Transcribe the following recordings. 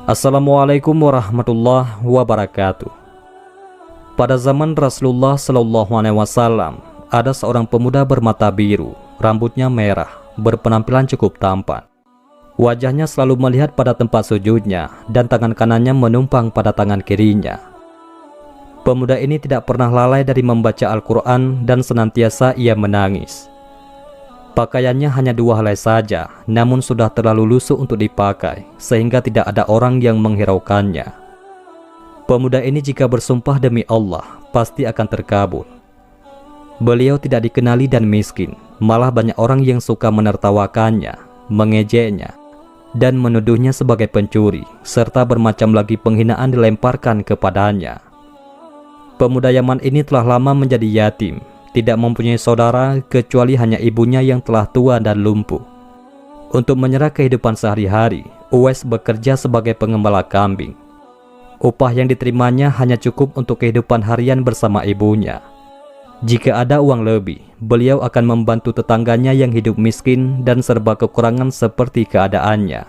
Assalamualaikum warahmatullahi wabarakatuh. Pada zaman Rasulullah Shallallahu Alaihi Wasallam, ada seorang pemuda bermata biru, rambutnya merah, berpenampilan cukup tampan. Wajahnya selalu melihat pada tempat sujudnya dan tangan kanannya menumpang pada tangan kirinya. Pemuda ini tidak pernah lalai dari membaca Al-Quran dan senantiasa ia menangis. Pakaiannya hanya 2 helai saja, namun sudah terlalu lusuh untuk dipakai, sehingga tidak ada orang yang menghiraukannya. Pemuda ini jika bersumpah demi Allah, pasti akan terkabul. Beliau tidak dikenali dan miskin, malah banyak orang yang suka menertawakannya, mengejeknya, dan menuduhnya sebagai pencuri, serta bermacam lagi penghinaan dilemparkan kepadanya. Pemuda Yaman ini telah lama menjadi yatim, tidak mempunyai saudara kecuali hanya ibunya yang telah tua dan lumpuh. Untuk menyerah kehidupan sehari-hari, Uwais bekerja sebagai pengembala kambing. Upah yang diterimanya hanya cukup untuk kehidupan harian bersama ibunya. Jika ada uang lebih, beliau akan membantu tetangganya yang hidup miskin dan serba kekurangan seperti keadaannya.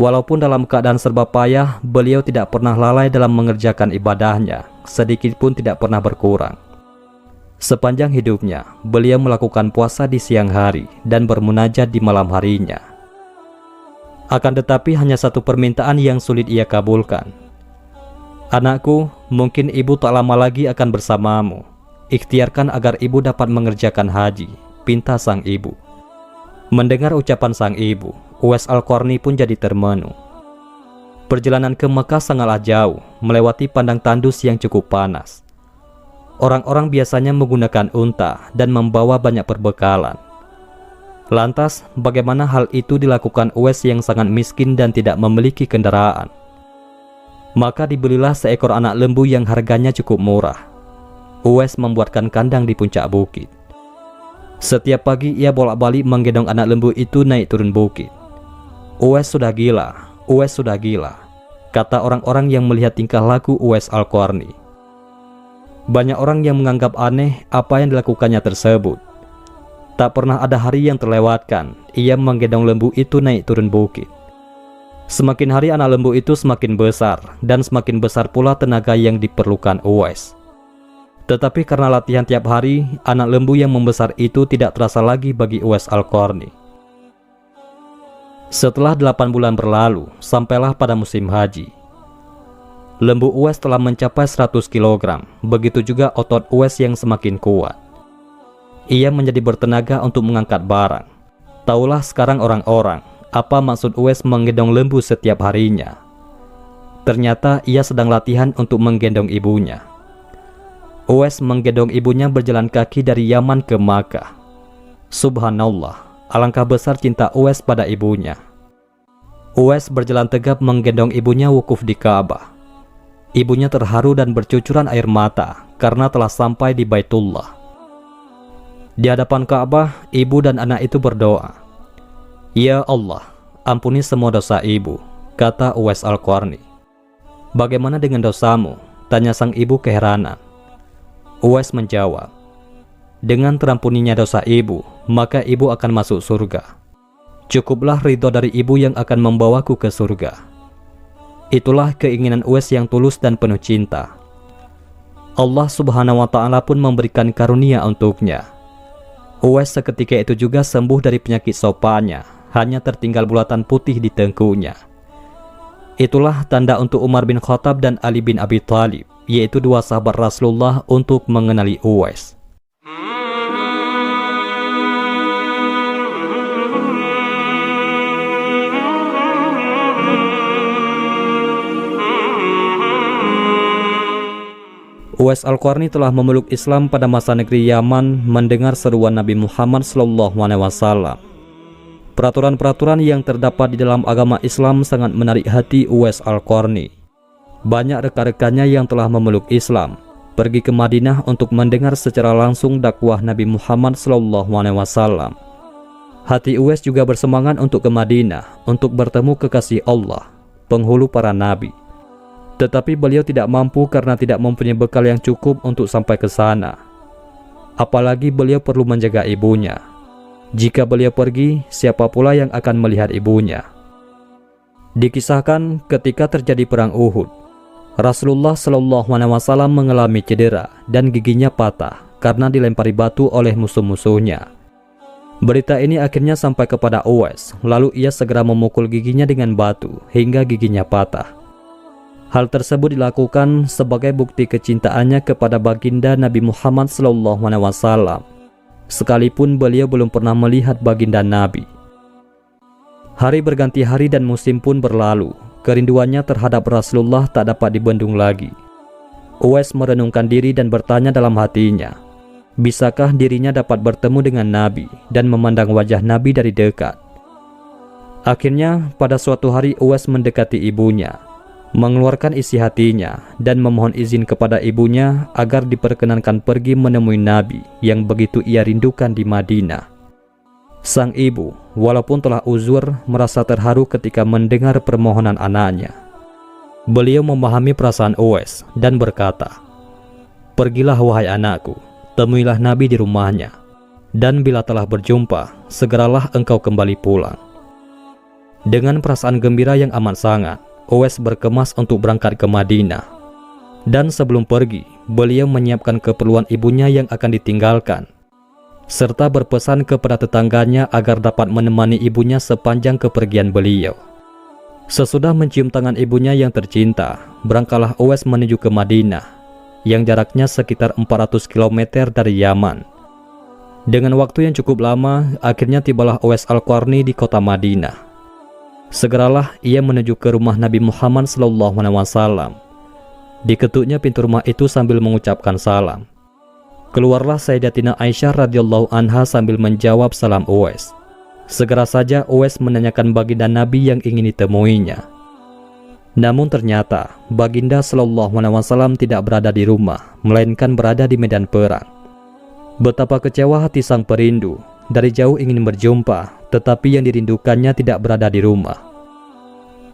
Walaupun dalam keadaan serba payah, beliau tidak pernah lalai dalam mengerjakan ibadahnya, sedikit pun tidak pernah berkurang. Sepanjang hidupnya, beliau melakukan puasa di siang hari dan bermunajat di malam harinya. Akan tetapi hanya satu permintaan yang sulit ia kabulkan. "Anakku, mungkin ibu tak lama lagi akan bersamamu. Ikhtiarkan agar ibu dapat mengerjakan haji," pinta sang ibu. Mendengar ucapan sang ibu, Uwais Al-Qarni pun jadi termenung. Perjalanan ke Mekah sangatlah jauh, melewati padang tandus yang cukup panas. Orang-orang biasanya menggunakan unta dan membawa banyak perbekalan. Lantas, bagaimana hal itu dilakukan Uwais yang sangat miskin dan tidak memiliki kendaraan? Maka dibelilah seekor anak lembu yang harganya cukup murah. Uwais membuatkan kandang di puncak bukit. Setiap pagi ia bolak-balik menggendong anak lembu itu naik turun bukit. "Uwais sudah gila, Uwais sudah gila," kata orang-orang yang melihat tingkah laku Uwais Al-Qarni. Banyak orang yang menganggap aneh apa yang dilakukannya tersebut. Tak pernah ada hari yang terlewatkan ia menggendong lembu itu naik turun bukit. Semakin hari anak lembu itu semakin besar, dan semakin besar pula tenaga yang diperlukan Uwais. Tetapi karena latihan tiap hari, anak lembu yang membesar itu tidak terasa lagi bagi Uwais Al-Qarni. Setelah 8 bulan berlalu, sampailah pada musim haji. Lembu Uwais telah mencapai 100 kg, begitu juga otot Uwais yang semakin kuat. Ia menjadi bertenaga untuk mengangkat barang. Taulah sekarang orang-orang, apa maksud Uwais menggendong lembu setiap harinya. Ternyata ia sedang latihan untuk menggendong ibunya. Uwais menggendong ibunya berjalan kaki dari Yaman ke Makkah. Subhanallah, alangkah besar cinta Uwais pada ibunya. Uwais berjalan tegap menggendong ibunya wukuf di Ka'bah. Ibunya terharu dan bercucuran air mata karena telah sampai di Baitullah. Di hadapan Ka'bah, ibu dan anak itu berdoa, "Ya Allah, ampuni semua dosa ibu," kata Uwais Al-Qarni. "Bagaimana dengan dosamu?" tanya sang ibu keheranan. Uwais menjawab, "Dengan terampuninya dosa ibu, maka ibu akan masuk surga. Cukuplah ridho dari ibu yang akan membawaku ke surga." Itulah keinginan Uwais yang tulus dan penuh cinta. Allah Subhanahu wa Ta'ala pun memberikan karunia untuknya. Uwais seketika itu juga sembuh dari penyakit sopannya, hanya tertinggal bulatan putih di tengkuknya. Itulah tanda untuk Umar bin Khattab dan Ali bin Abi Thalib, yaitu 2 sahabat Rasulullah, untuk mengenali Uwais. Uwais Al-Qarni telah memeluk Islam pada masa negeri Yaman mendengar seruan Nabi Muhammad SAW. Peraturan-peraturan yang terdapat di dalam agama Islam sangat menarik hati Uwais Al-Qarni. Banyak rekan-rekannya yang telah memeluk Islam pergi ke Madinah untuk mendengar secara langsung dakwah Nabi Muhammad SAW. Hati Uwais juga bersemangat untuk ke Madinah untuk bertemu kekasih Allah, penghulu para nabi. Tetapi beliau tidak mampu karena tidak mempunyai bekal yang cukup untuk sampai ke sana. Apalagi beliau perlu menjaga ibunya. Jika beliau pergi, siapa pula yang akan melihat ibunya? Dikisahkan ketika terjadi perang Uhud, Rasulullah Shallallahu Alaihi Wasallam mengalami cedera dan giginya patah karena dilempari batu oleh musuh-musuhnya. Berita ini akhirnya sampai kepada Uwais, lalu ia segera memukul giginya dengan batu hingga giginya patah. Hal tersebut dilakukan sebagai bukti kecintaannya kepada baginda Nabi Muhammad SAW, sekalipun beliau belum pernah melihat baginda Nabi. Hari berganti hari dan musim pun berlalu, kerinduannya terhadap Rasulullah tak dapat dibendung lagi. Uwais merenungkan diri dan bertanya dalam hatinya, bisakah dirinya dapat bertemu dengan Nabi dan memandang wajah Nabi dari dekat? Akhirnya pada suatu hari Uwais mendekati ibunya, mengeluarkan isi hatinya dan memohon izin kepada ibunya agar diperkenankan pergi menemui Nabi yang begitu ia rindukan di Madinah. Sang ibu, walaupun telah uzur, merasa terharu ketika mendengar permohonan anaknya. Beliau memahami perasaan Uwais dan berkata, "Pergilah wahai anakku, temuilah Nabi di rumahnya, dan bila telah berjumpa, segeralah engkau kembali pulang." Dengan perasaan gembira yang amat sangat, Uwais berkemas untuk berangkat ke Madinah. Dan sebelum pergi, beliau menyiapkan keperluan ibunya yang akan ditinggalkan, serta berpesan kepada tetangganya agar dapat menemani ibunya sepanjang kepergian beliau. Sesudah mencium tangan ibunya yang tercinta, berangkatlah Uwais menuju ke Madinah, yang jaraknya sekitar 400 km dari Yaman. Dengan waktu yang cukup lama, akhirnya tibalah Uwais Al-Qarni di kota Madinah. Segeralah ia menuju ke rumah Nabi Muhammad SAW. Diketuknya pintu rumah itu sambil mengucapkan salam. Keluarlah Sayyidatina Aisyah radhiyallahu anha sambil menjawab salam Uwais. Segera saja Uwais menanyakan baginda Nabi yang ingin ditemuinya. Namun ternyata baginda Shallallahu Alaihi Wasallam tidak berada di rumah, melainkan berada di medan perang. Betapa kecewa hati sang perindu, dari jauh ingin berjumpa, tetapi yang dirindukannya tidak berada di rumah.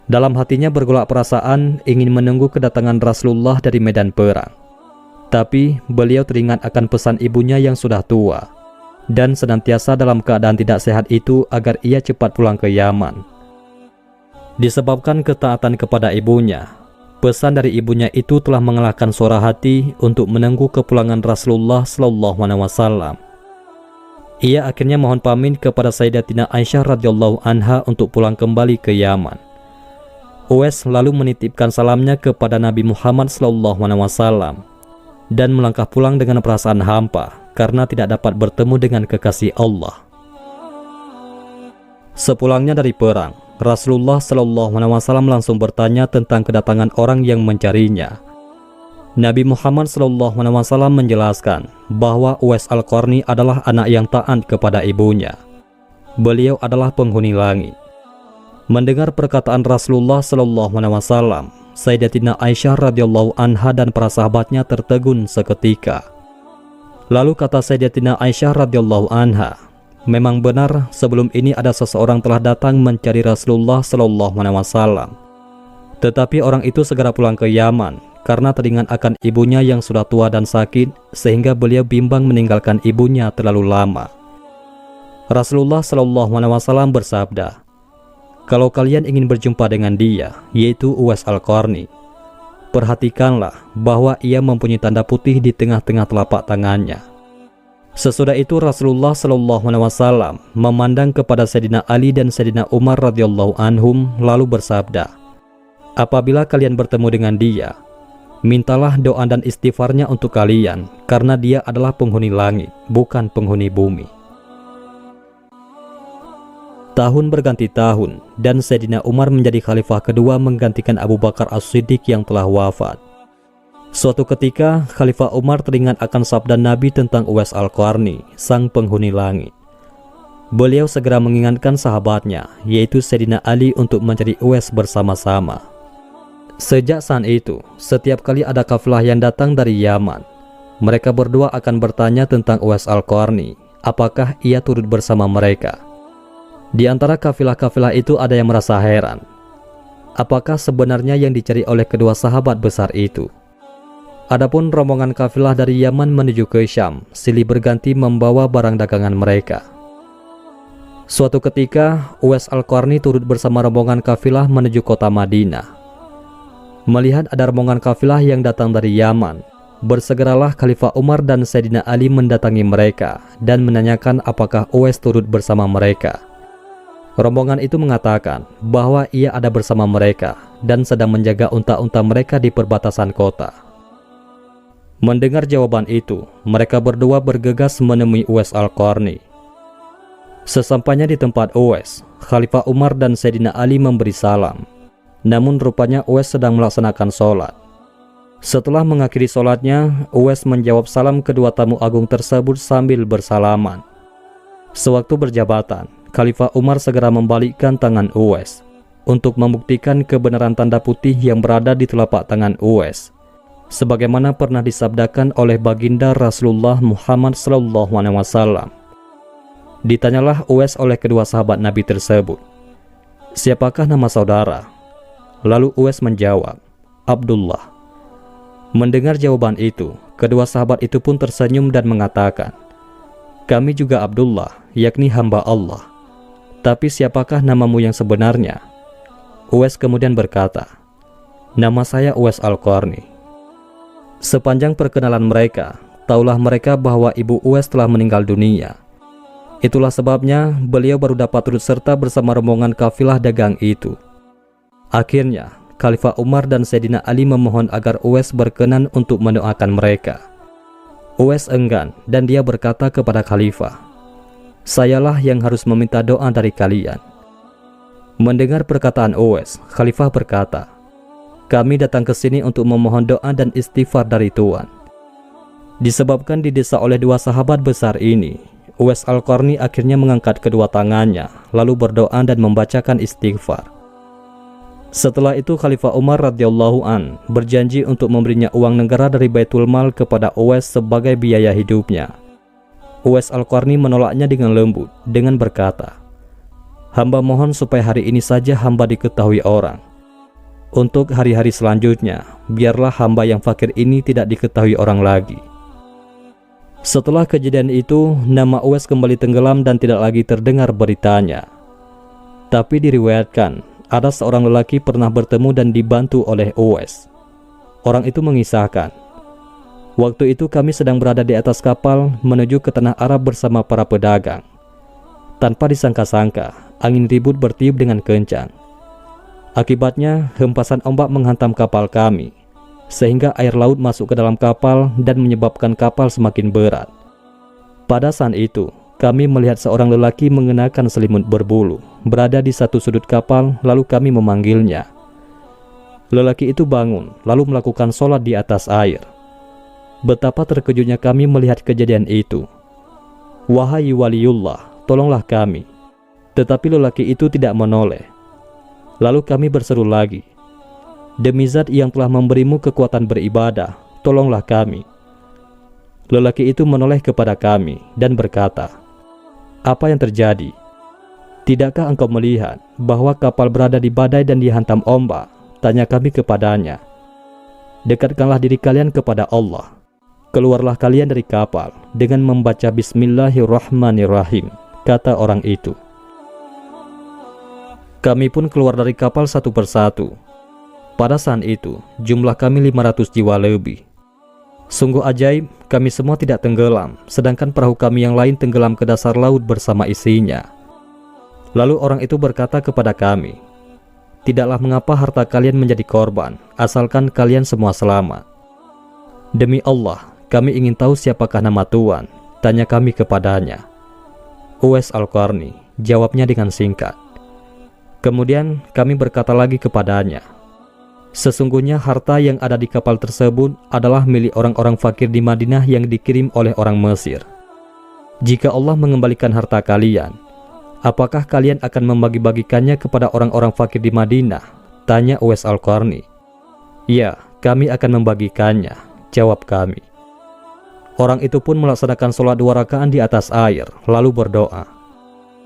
Dalam hatinya bergolak perasaan ingin menunggu kedatangan Rasulullah dari medan perang. Tapi beliau teringat akan pesan ibunya yang sudah tua dan senantiasa dalam keadaan tidak sehat itu agar ia cepat pulang ke Yaman. Disebabkan ketaatan kepada ibunya, pesan dari ibunya itu telah mengalahkan suara hati untuk menunggu kepulangan Rasulullah SAW. Ia akhirnya mohon pamit kepada Sayyidatina Aisyah radhiyallahu anha untuk pulang kembali ke Yaman. Uwais lalu menitipkan salamnya kepada Nabi Muhammad SAW dan melangkah pulang dengan perasaan hampa karena tidak dapat bertemu dengan kekasih Allah. Sepulangnya dari perang, Rasulullah SAW langsung bertanya tentang kedatangan orang yang mencarinya. Nabi Muhammad SAW menjelaskan bahwa Uwais Al-Qarni adalah anak yang taat kepada ibunya. Beliau adalah penghuni langit. Mendengar perkataan Rasulullah SAW, Sayyidatina Aisyah radhiyallahu anha dan para sahabatnya tertegun seketika. Lalu kata Sayyidatina Aisyah radhiyallahu anha, memang benar sebelum ini ada seseorang telah datang mencari Rasulullah SAW. Tetapi orang itu segera pulang ke Yaman karena teringat akan ibunya yang sudah tua dan sakit, sehingga beliau bimbang meninggalkan ibunya terlalu lama. Rasulullah SAW bersabda, "Kalau kalian ingin berjumpa dengan dia, yaitu Uwais Al-Qarni, perhatikanlah bahwa ia mempunyai tanda putih di tengah-tengah telapak tangannya." Sesudah itu Rasulullah SAW memandang kepada Sayyidina Ali dan Sayyidina Umar radhiyallahu anhum lalu bersabda, "Apabila kalian bertemu dengan dia, mintalah doa dan istighfarnya untuk kalian, karena dia adalah penghuni langit, bukan penghuni bumi." Tahun berganti tahun, dan Sayyidina Umar menjadi khalifah kedua menggantikan Abu Bakar As-Siddiq yang telah wafat. Suatu ketika, Khalifah Umar teringat akan sabda Nabi tentang Uwais Al-Qarni, sang penghuni langit. Beliau segera mengingatkan sahabatnya, yaitu Sayyidina Ali, untuk mencari Uwais bersama-sama. Sejak saat itu, setiap kali ada kafilah yang datang dari Yaman, mereka berdua akan bertanya tentang Uwais Al-Qarni, apakah ia turut bersama mereka. Di antara kafilah-kafilah itu ada yang merasa heran, apakah sebenarnya yang dicari oleh kedua sahabat besar itu. Adapun rombongan kafilah dari Yaman menuju ke Syam silih berganti membawa barang dagangan mereka. Suatu ketika, Uwais Al-Qarni turut bersama rombongan kafilah menuju kota Madinah. Melihat ada rombongan kafilah yang datang dari Yaman, bersegeralah Khalifah Umar dan Sayyidina Ali mendatangi mereka dan menanyakan apakah Uwais turut bersama mereka. Rombongan itu mengatakan bahwa ia ada bersama mereka dan sedang menjaga unta-unta mereka di perbatasan kota. Mendengar jawaban itu, mereka berdua bergegas menemui Uwais Al-Qarni. Sesampainya di tempat Uwais, Khalifah Umar dan Sayyidina Ali memberi salam. Namun rupanya Uwais sedang melaksanakan sholat. Setelah mengakhiri sholatnya, Uwais menjawab salam kedua tamu agung tersebut sambil bersalaman. Sewaktu berjabatan, Khalifah Umar segera membalikkan tangan Uwais untuk membuktikan kebenaran tanda putih yang berada di telapak tangan Uwais, sebagaimana pernah disabdakan oleh baginda Rasulullah Muhammad SAW. Ditanyalah Uwais oleh kedua sahabat Nabi tersebut, "Siapakah nama saudara?" Lalu Uwais menjawab, "Abdullah." Mendengar jawaban itu, kedua sahabat itu pun tersenyum dan mengatakan, "Kami juga Abdullah, yakni hamba Allah. Tapi siapakah namamu yang sebenarnya?" Uwais kemudian berkata, "Nama saya Uwais Al-Qarni." Sepanjang perkenalan mereka, taulah mereka bahwa ibu Uwais telah meninggal dunia. Itulah sebabnya beliau baru dapat turut serta bersama rombongan kafilah dagang itu. Akhirnya, Khalifah Umar dan Sayyidina Ali memohon agar Uwais berkenan untuk mendoakan mereka. Uwais enggan dan dia berkata kepada Khalifah, "Sayalah yang harus meminta doa dari kalian." Mendengar perkataan Uwais, Khalifah berkata, "Kami datang ke sini untuk memohon doa dan istighfar dari Tuhan." Disebabkan didesak oleh dua sahabat besar ini, Uwais Al-Qarni akhirnya mengangkat kedua tangannya, lalu berdoa dan membacakan istighfar. Setelah itu Khalifah Umar radhiyallahu an berjanji untuk memberinya uang negara dari Baitul Mal kepada Uwais sebagai biaya hidupnya. Uwais Al-Qarni menolaknya dengan lembut dengan berkata, "Hamba mohon supaya hari ini saja hamba diketahui orang. Untuk hari-hari selanjutnya, biarlah hamba yang fakir ini tidak diketahui orang lagi." Setelah kejadian itu, nama Uwais kembali tenggelam dan tidak lagi terdengar beritanya. Tapi diriwayatkan, ada seorang lelaki pernah bertemu dan dibantu oleh Uwais. Orang itu mengisahkan, "Waktu itu kami sedang berada di atas kapal menuju ke tanah Arab bersama para pedagang. Tanpa disangka-sangka, angin ribut bertiup dengan kencang. Akibatnya, hempasan ombak menghantam kapal kami, sehingga air laut masuk ke dalam kapal dan menyebabkan kapal semakin berat. Pada saat itu, kami melihat seorang lelaki mengenakan selimut berbulu berada di satu sudut kapal, lalu kami memanggilnya. Lelaki itu bangun, lalu melakukan sholat di atas air. Betapa terkejutnya kami melihat kejadian itu. Wahai waliullah, tolonglah kami." Tetapi lelaki itu tidak menoleh. Lalu kami berseru lagi, "Demi Zat yang telah memberimu kekuatan beribadah, tolonglah kami." Lelaki itu menoleh kepada kami dan berkata, "Apa yang terjadi? Tidakkah engkau melihat bahwa kapal berada di badai dan dihantam ombak?" Tanya kami kepadanya. "Dekatkanlah diri kalian kepada Allah. Keluarlah kalian dari kapal dengan membaca Bismillahirrahmanirrahim," kata orang itu. Kami pun keluar dari kapal satu persatu. Pada saat itu, jumlah kami 500 jiwa lebih. Sungguh ajaib, kami semua tidak tenggelam, sedangkan perahu kami yang lain tenggelam ke dasar laut bersama isinya. Lalu orang itu berkata kepada kami, "Tidaklah mengapa harta kalian menjadi korban, asalkan kalian semua selamat." "Demi Allah, kami ingin tahu siapakah nama Tuhan," tanya kami kepadanya. "Uwais Al-Qarni," jawabnya dengan singkat. Kemudian kami berkata lagi kepadanya, "Sesungguhnya harta yang ada di kapal tersebut adalah milik orang-orang fakir di Madinah yang dikirim oleh orang Mesir. Jika Allah mengembalikan harta kalian, apakah kalian akan membagi-bagikannya kepada orang-orang fakir di Madinah?" tanya Uwais Al-Qarni. "Ya, kami akan membagikannya," jawab kami. Orang itu pun melaksanakan sholat 2 rakaat di atas air, lalu berdoa.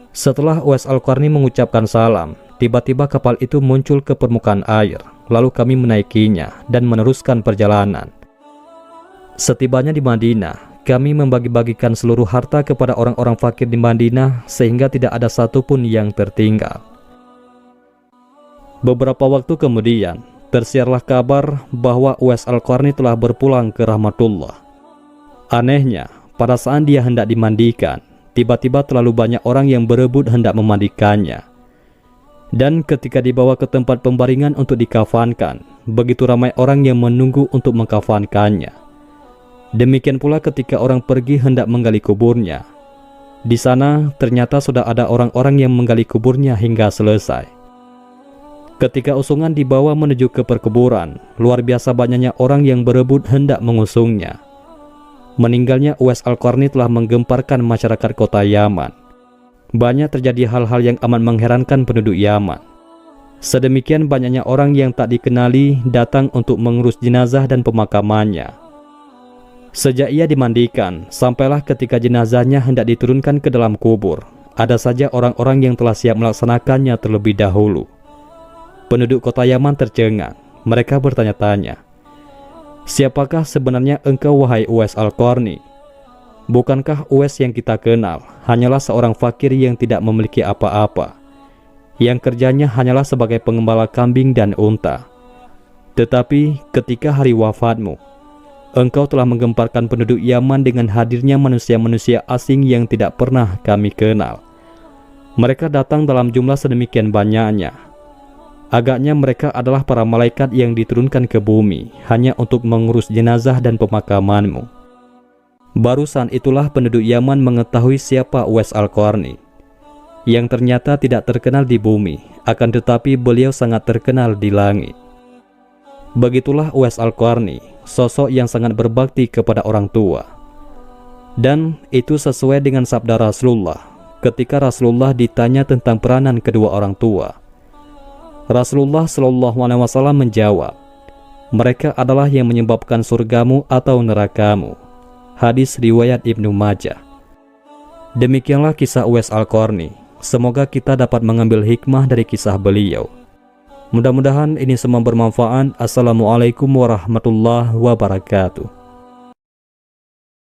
Setelah Uwais Al-Qarni mengucapkan salam, tiba-tiba kapal itu muncul ke permukaan air. Lalu kami menaikinya dan meneruskan perjalanan. Setibanya di Madinah, kami membagi-bagikan seluruh harta kepada orang-orang fakir di Madinah sehingga tidak ada satupun yang tertinggal. Beberapa waktu kemudian, tersiarlah kabar bahwa Uwais Al-Qarni telah berpulang ke rahmatullah. Anehnya, pada saat dia hendak dimandikan, tiba-tiba terlalu banyak orang yang berebut hendak memandikannya. Dan ketika dibawa ke tempat pembaringan untuk dikafankan, begitu ramai orang yang menunggu untuk mengkafankannya. Demikian pula ketika orang pergi hendak menggali kuburnya. Di sana ternyata sudah ada orang-orang yang menggali kuburnya hingga selesai. Ketika usungan dibawa menuju ke perkuburan, luar biasa banyaknya orang yang berebut hendak mengusungnya. Meninggalnya Uwais Al-Qarni telah menggemparkan masyarakat kota Yaman. Banyak terjadi hal-hal yang amat mengherankan penduduk Yaman. Sedemikian banyaknya orang yang tak dikenali datang untuk mengurus jenazah dan pemakamannya. Sejak ia dimandikan, sampailah ketika jenazahnya hendak diturunkan ke dalam kubur, ada saja orang-orang yang telah siap melaksanakannya terlebih dahulu. Penduduk kota Yaman tercengang. Mereka bertanya-tanya, "Siapakah sebenarnya engkau, wahai Uwais Al-Qarni? Bukankah Uwais yang kita kenal hanyalah seorang fakir yang tidak memiliki apa-apa, yang kerjanya hanyalah sebagai pengembala kambing dan unta? Tetapi ketika hari wafatmu, engkau telah menggemparkan penduduk Yaman dengan hadirnya manusia-manusia asing yang tidak pernah kami kenal. Mereka datang dalam jumlah sedemikian banyaknya. Agaknya mereka adalah para malaikat yang diturunkan ke bumi hanya untuk mengurus jenazah dan pemakamanmu." Barusan itulah penduduk Yaman mengetahui siapa Uwais Al-Qarni, yang ternyata tidak terkenal di bumi, akan tetapi beliau sangat terkenal di langit. Begitulah Uwais Al-Qarni, sosok yang sangat berbakti kepada orang tua. Dan itu sesuai dengan sabda Rasulullah ketika Rasulullah ditanya tentang peranan kedua orang tua. Rasulullah SAW menjawab, "Mereka adalah yang menyebabkan surgamu atau nerakamu." Hadis riwayat Ibnu Majah. Demikianlah kisah Uwais Al-Qarni. Semoga kita dapat mengambil hikmah dari kisah beliau. Mudah-mudahan ini semua bermanfaat. Assalamualaikum warahmatullahi wabarakatuh.